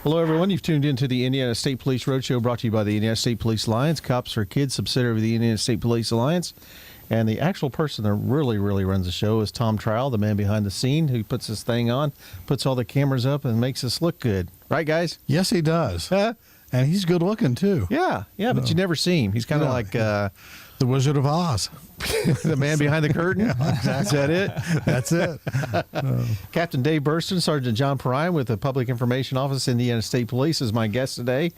Hello, everyone. You've tuned into the Indiana State Police Roadshow, brought to you by the Indiana State Police Alliance. Cops for Kids, subsidiary of the Indiana State Police Alliance. And the actual person that really runs the show is Tom Trowell, the man behind the scene who puts this thing on, puts all the cameras up, and makes us look good. Right, guys? Yes, he does. And he's good looking, too. Yeah, but you never see him. He's kind of like... the Wizard of Oz. The man behind the curtain? Yeah, exactly. Is that it? That's it. Captain Dave Burston, Sergeant John Perrine with the Public Information Office, Indiana State Police, is my guest today.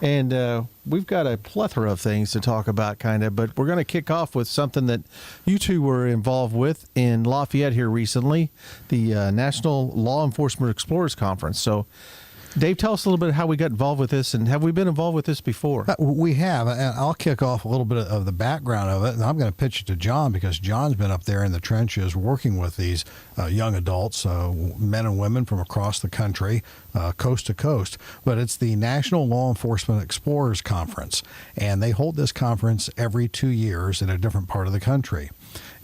And we've got a plethora of things to talk about, but we're going to kick off with something that you two were involved with in Lafayette here recently, the National Law Enforcement Explorers Conference. So, Dave, tell us a little bit how we got involved with this, and have we been involved with this before? We have, and I'll kick off a little bit of the background of it, and I'm going to pitch it to John because John's been up there in the trenches working with these young adults, men and women from across the country, coast to coast. But it's the National Law Enforcement Explorers Conference, and they hold this conference every 2 years in a different part of the country.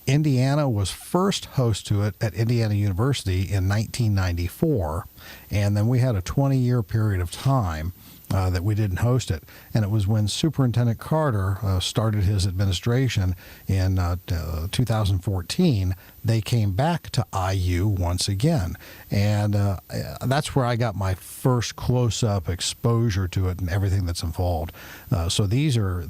Indiana was first host to it at Indiana University in 1994, and then we had a 20-year period of time that we didn't host it. And it was when Superintendent Carter started his administration in 2014, they came back to IU once again. And that's where I got my first close-up exposure to it and everything that's involved. So these are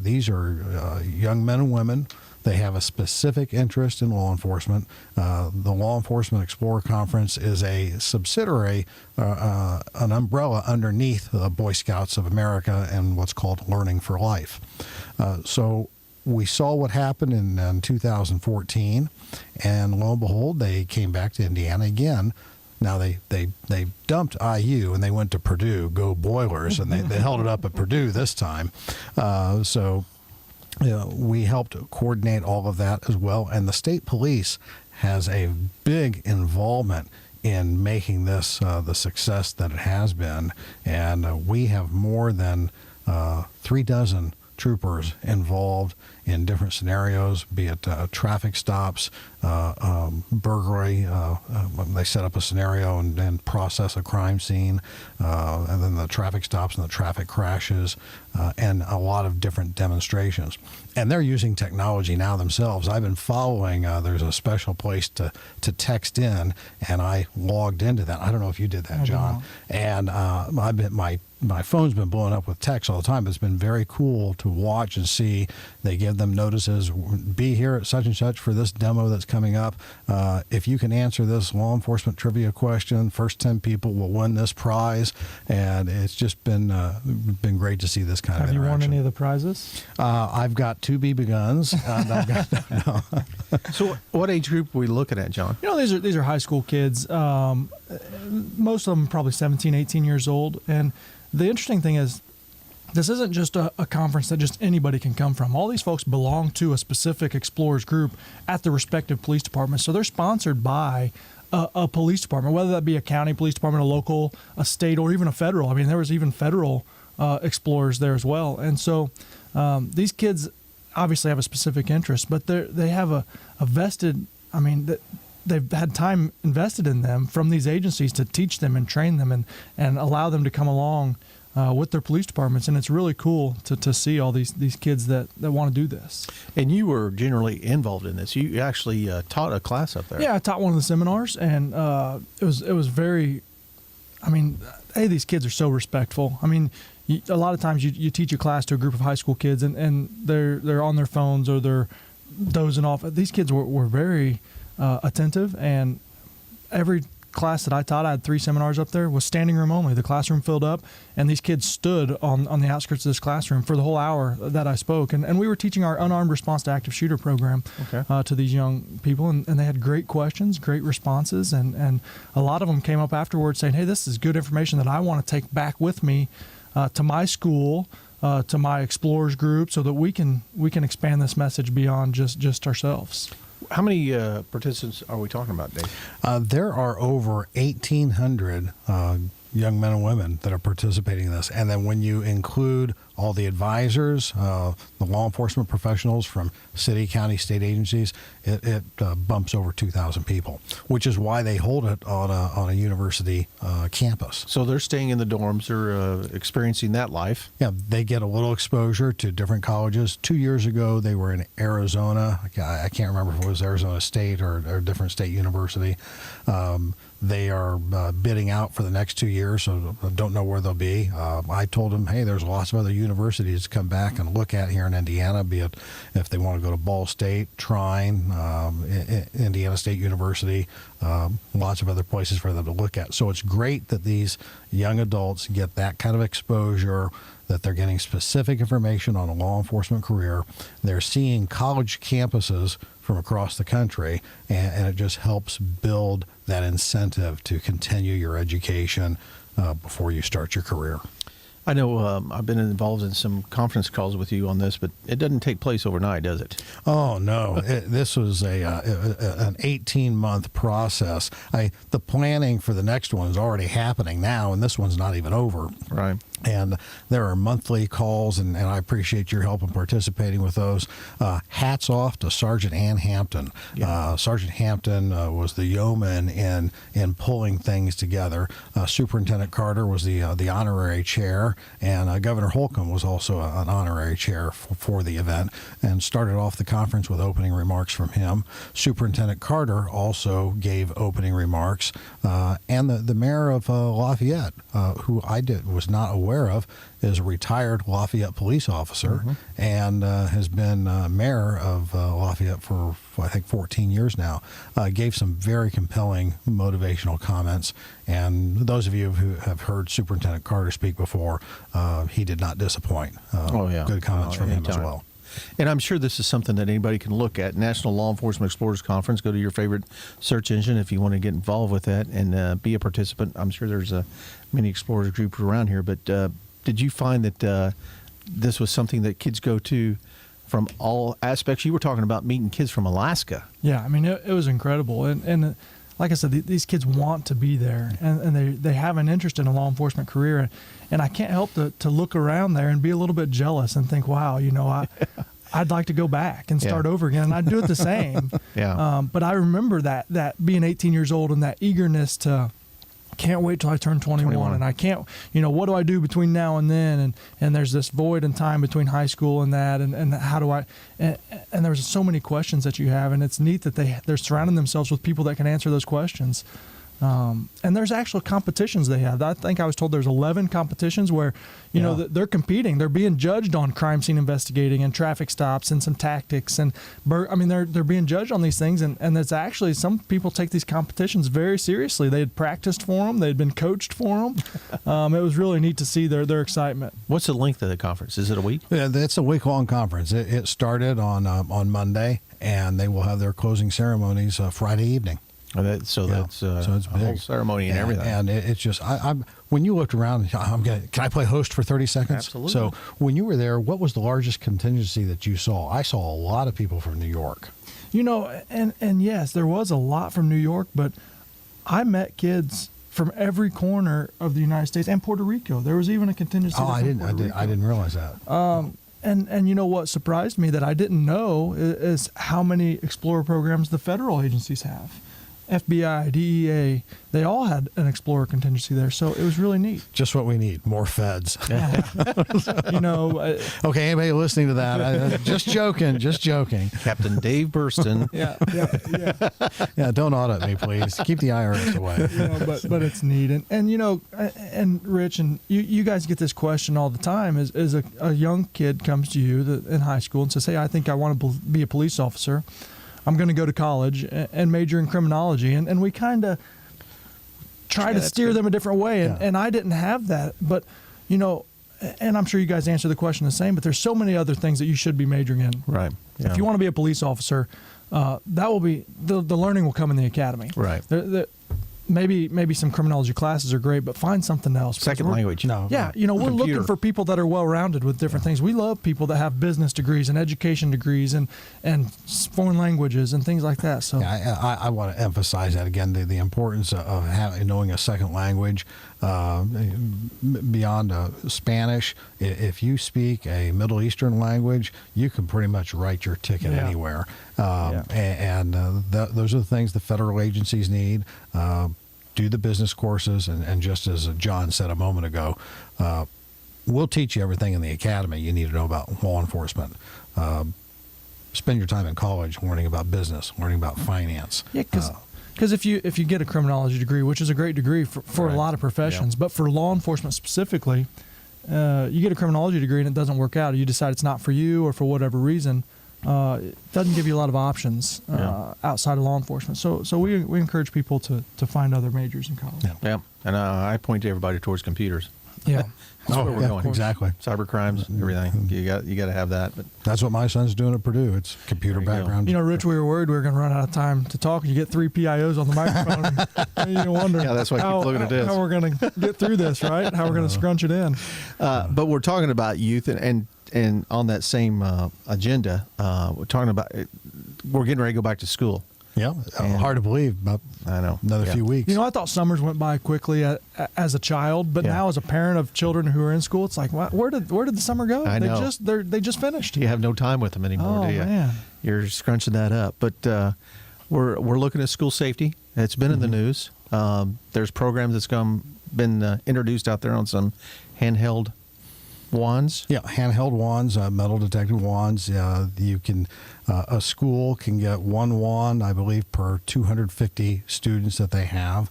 young men and women. They have a specific interest in law enforcement. The Law Enforcement Explorer Conference is a subsidiary, an umbrella underneath the Boy Scouts of America and what's called Learning for Life. So we saw what happened in 2014, and lo and behold, they came back to Indiana again. Now they dumped IU and they went to Purdue, go Boilers, and they held it up at Purdue this time. We helped coordinate all of that as well, and the state police has a big involvement in making this the success that it has been, and we have more than 36 troopers involved in different scenarios, be it traffic stops, burglary. They set up a scenario and process a crime scene, and then the traffic stops and the traffic crashes, and a lot of different demonstrations. And they're using technology now themselves. I've been following, there's a special place to text in, and I logged into that. I don't know if you did that, John. And my phone's been blowing up with text all the time, but it's been very cool to watch and see. They give them notices, be here at such and such for this demo that's coming up. If you can answer this law enforcement trivia question, first 10 people will win this prize. And it's just been great to see this kind of interaction. Have you won any of the prizes? I've got 2 BB guns. No. So what age group are we looking at, John? These are high school kids. Most of them probably 17, 18 years old. And the interesting thing is, this isn't just a conference that just anybody can come from. All these folks belong to a specific explorers group at the respective police departments. So they're sponsored by a police department, whether that be a county police department, a local, a state, or even a federal. I mean, there was even federal explorers there as well. And so these kids obviously have a specific interest, but they have a vested, they've had time invested in them from these agencies to teach them and train them and allow them to come along with their police departments. And it's really cool to see all these kids that want to do this. And you were generally involved in this. You actually taught a class up there. Yeah, I taught one of the seminars, and it was very, hey, these kids are so respectful. A lot of times you teach a class to a group of high school kids, and they're on their phones or they're dozing off. These kids were very attentive, and every class that I taught, I had 3 seminars up there, was standing room only. The classroom filled up, and these kids stood on the outskirts of this classroom for the whole hour that I spoke. And we were teaching our unarmed response to active shooter program to these young people, and they had great questions, great responses, and a lot of them came up afterwards saying, hey, this is good information that I want to take back with me to my school, to my explorers group, so that we can expand this message beyond just ourselves. How many participants are we talking about, Dave? There are over 1,800 young men and women that are participating in this. And then when you include all the advisors, the law enforcement professionals from city, county, state agencies, it bumps over 2,000 people, which is why they hold it on a university campus. So they're staying in the dorms, they're experiencing that life. Yeah, they get a little exposure to different colleges. 2 years ago, they were in Arizona. I can't remember if it was Arizona State or a different state university. They are bidding out for the next 2 years, so I don't know where they'll be. I told them, hey, there's lots of other universities to come back and look at here in Indiana, be it if they want to go to Ball State, Trine, Indiana State University, lots of other places for them to look at. So it's great that these young adults get that kind of exposure, that they're getting specific information on a law enforcement career. They're seeing college campuses from across the country, and it just helps build that incentive to continue your education before you start your career. I know I've been involved in some conference calls with you on this, but it doesn't take place overnight, does it? Oh, no. This was an 18-month process. The planning for the next one is already happening now, and this one's not even over. Right. And there are monthly calls, and I appreciate your help in participating with those. Hats off to Sergeant Ann Hampton. Yeah. Sergeant Hampton was the yeoman in pulling things together. Superintendent Carter was the honorary chair, and Governor Holcomb was also an honorary chair for the event, and started off the conference with opening remarks from him. Superintendent Carter also gave opening remarks, and the mayor of Lafayette, who I was not aware of, is a retired Lafayette police officer, and has been mayor of Lafayette for I think 14 years now. Gave some very compelling motivational comments, and those of you who have heard Superintendent Carter speak before, he did not disappoint. Good comments from him as well. And I'm sure this is something that anybody can look at. National Law Enforcement Explorers Conference. Go to your favorite search engine if you want to get involved with that and be a participant. I'm sure there's many explorers groups around here. But did you find that this was something that kids go to from all aspects? You were talking about meeting kids from Alaska. Yeah, I mean, it was incredible. And like I said, these kids want to be there, and they have an interest in a law enforcement career. And I can't help to look around there and be a little bit jealous and think, wow, I'd like to go back and start over again. And I'd do it the same. Yeah. But I remember that being 18 years old and that eagerness to can't wait till I turn 21. And I can't, what do I do between now and then? And there's this void in time between high school and that, and how do I, and there's so many questions that you have, and it's neat that they're surrounding themselves with people that can answer those questions. And there's actual competitions they have. I think I was told there's 11 competitions where, they're competing. They're being judged on crime scene investigating and traffic stops and some tactics. And they're being judged on these things. And it's actually, some people take these competitions very seriously. They had practiced for them. They had been coached for them. It was really neat to see their excitement. What's the length of the conference? Is it a week? Yeah, it's a week-long conference. It started on Monday, and they will have their closing ceremonies Friday evening. So it's a whole ceremony and everything. And it's just, when you looked around, can I play host for 30 seconds? Absolutely. So when you were there, what was the largest contingency that you saw? I saw a lot of people from New York. And yes, there was a lot from New York, but I met kids from every corner of the United States and Puerto Rico. There was even a contingency. I didn't realize that. And what surprised me that I didn't know is how many Explorer programs the federal agencies have. FBI, DEA, they all had an Explorer contingency there, so it was really neat. Just what we need, more feds. Okay, anybody listening to that? Just joking. Captain Dave Burston. Yeah, don't audit me, please. Keep the IRS away. But it's neat, and Rich, and you guys get this question all the time. Is a young kid comes to you in high school and says, "Hey, I think I want to be a police officer. I'm going to go to college and major in criminology." And we kind of try to steer them a different way. And I didn't have that. But, and I'm sure you guys answer the question the same, but there's so many other things that you should be majoring in. Right. Yeah. If you want to be a police officer, that will be, the learning will come in the academy. Right. Maybe some criminology classes are great, but find something else. Second language. No. Yeah, we're looking for people that are well-rounded with different things. We love people that have business degrees and education degrees and foreign languages and things like that. So I want to emphasize that again, the importance of knowing a second language. beyond Spanish. If you speak a Middle Eastern language, you can pretty much write your ticket Yeah. anywhere. Those are the things the federal agencies need. Do the business courses, and just as John said a moment ago, we'll teach you everything in the academy you need to know about law enforcement. Spend your time in college learning about business, learning about finance. Yeah, because if you get a criminology degree, which is a great degree for Right. a lot of professions, Yeah. but for law enforcement specifically, you get a criminology degree and it doesn't work out, or you decide it's not for you, or for whatever reason, it doesn't give you a lot of options outside of law enforcement. So we encourage people to find other majors in college. Yeah. Yeah, and I point to everybody towards computers. Yeah. That's where we're going. Exactly. Cyber crimes, everything. You got to have that. But That's what my son's doing at Purdue. It's computer There you go. background. You know, Rich, we were worried we were going to run out of time to talk. You get 3 PIOs on the microphone, and you wonder. Yeah, that's why I keep looking at this. How we're going to get through this, right? How we're going to scrunch it in. but we're talking about youth, and on that same agenda, we're talking about we're getting ready to go back to school. Yeah, And- hard to believe. About I know. another Yeah. few weeks. You know, I thought summers went by quickly as a child, but Yeah. now as a parent of children who are in school, it's like, where did the summer go? I know. They just finished. You have no time with them anymore, Oh, do you? man. You're scrunching that up. But we're looking at school safety. It's been in the news. There's programs that's been introduced out there on some handheld wands. Yeah, handheld wands, metal detected wands. You can a school can get one wand, I believe, per 250 students that they have.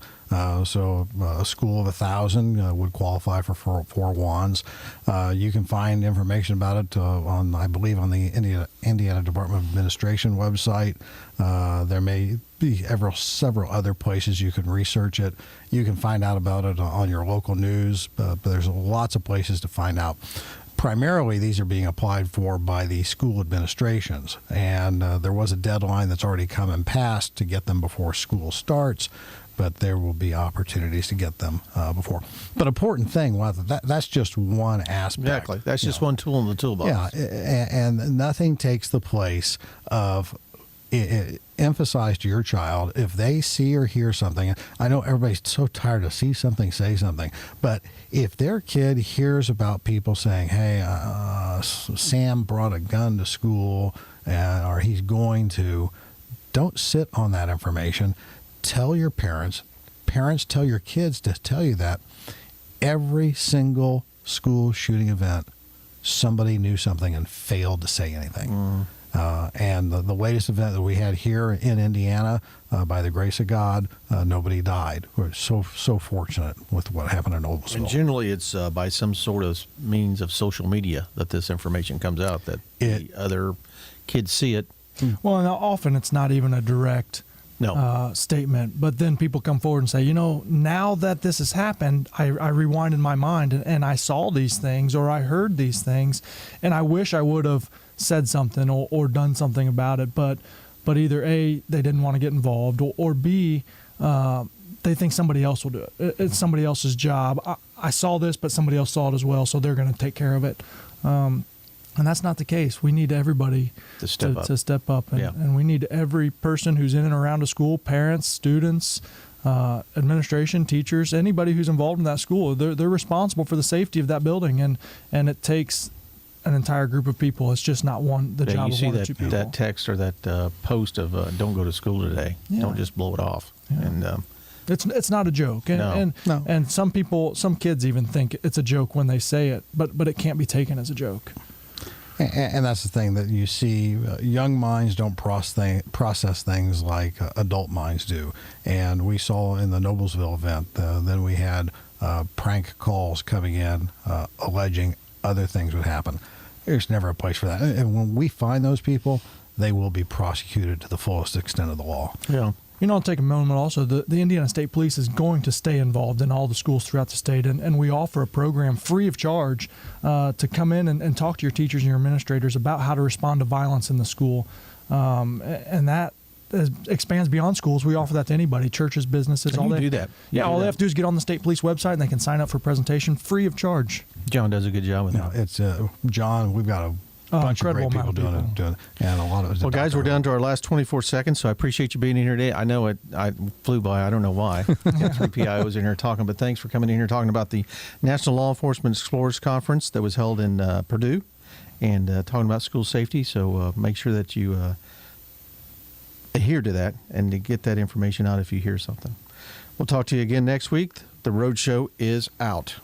So a school of 1,000 would qualify for four wands. You can find information about it on, I believe, on the Indiana Department of Administration website. There may be several other places you can research it. You can find out about it on your local news, but there's lots of places to find out. Primarily, these are being applied for by the school administrations, and there was a deadline that's already come and passed to get them before school starts, but there will be opportunities to get them before. But important thing, that's just one aspect. Exactly. That's just one tool in the toolbox. Yeah, and nothing takes the place of emphasize to your child if they see or hear something. I know everybody's so tired of see something, say something, but if their kid hears about people saying, "Hey, Sam brought a gun to school," or he's going to, don't sit on that information. Tell your parents. Parents tell your kids to tell you that every single school shooting event, somebody knew something and failed to say anything. And the latest event that we had here in Indiana, by the grace of God, nobody died. We're so fortunate with what happened in Noblesville. And generally, it's by some sort of means of social media that this information comes out, that the other kids see it. Well, and often it's not even a direct statement, but then people come forward and say, you know, now that this has happened, I rewind in my mind and I saw these things, or I heard these things, and I wish I would have said something or done something about it, but either A, they didn't want to get involved, or B, they think somebody else will do it. It's somebody else's job. I saw this, but somebody else saw it as well, so they're going to take care of it. And that's not the case. We need everybody To step up. And we need every person who's in and around a school, parents, students, administration, teachers, anybody who's involved in that school. They're responsible for the safety of that building, and it takes an entire group of people. It's just not the Yeah, job you of see one or two people. that text or that post of "Don't go to school today." Yeah. Don't just blow it off. Yeah. And It's not a joke, and No. and some kids even think it's a joke when they say it, but it can't be taken as a joke. And that's the thing that you see. Young minds don't process things like adult minds do. And we saw in the Noblesville event, then we had prank calls coming in alleging other things would happen. There's never a place for that. And when we find those people, they will be prosecuted to the fullest extent of the law. yeah. You know, I'll take a moment also. The Indiana State Police is going to stay involved in all the schools throughout the state, and we offer a program free of charge to come in and talk to your teachers and your administrators about how to respond to violence in the school. And that expands beyond schools. We offer that to anybody, churches, businesses. And all you they do that. Yeah, all they have to do is get on the State Police website, and they can sign up for a presentation free of charge. John does a good job with that. It's John. We've got a bunch of great incredible people amount of doing it, and a lot of it. Well, guys, we're down to our last 24 seconds, so I appreciate you being in here today. I know I flew by. I don't know why. Three PIOs in here talking, but thanks for coming in here talking about the National Law Enforcement Explorers Conference that was held in Purdue and talking about school safety. So make sure that you adhere to that and to get that information out if you hear something. We'll talk to you again next week. The Roadshow is out.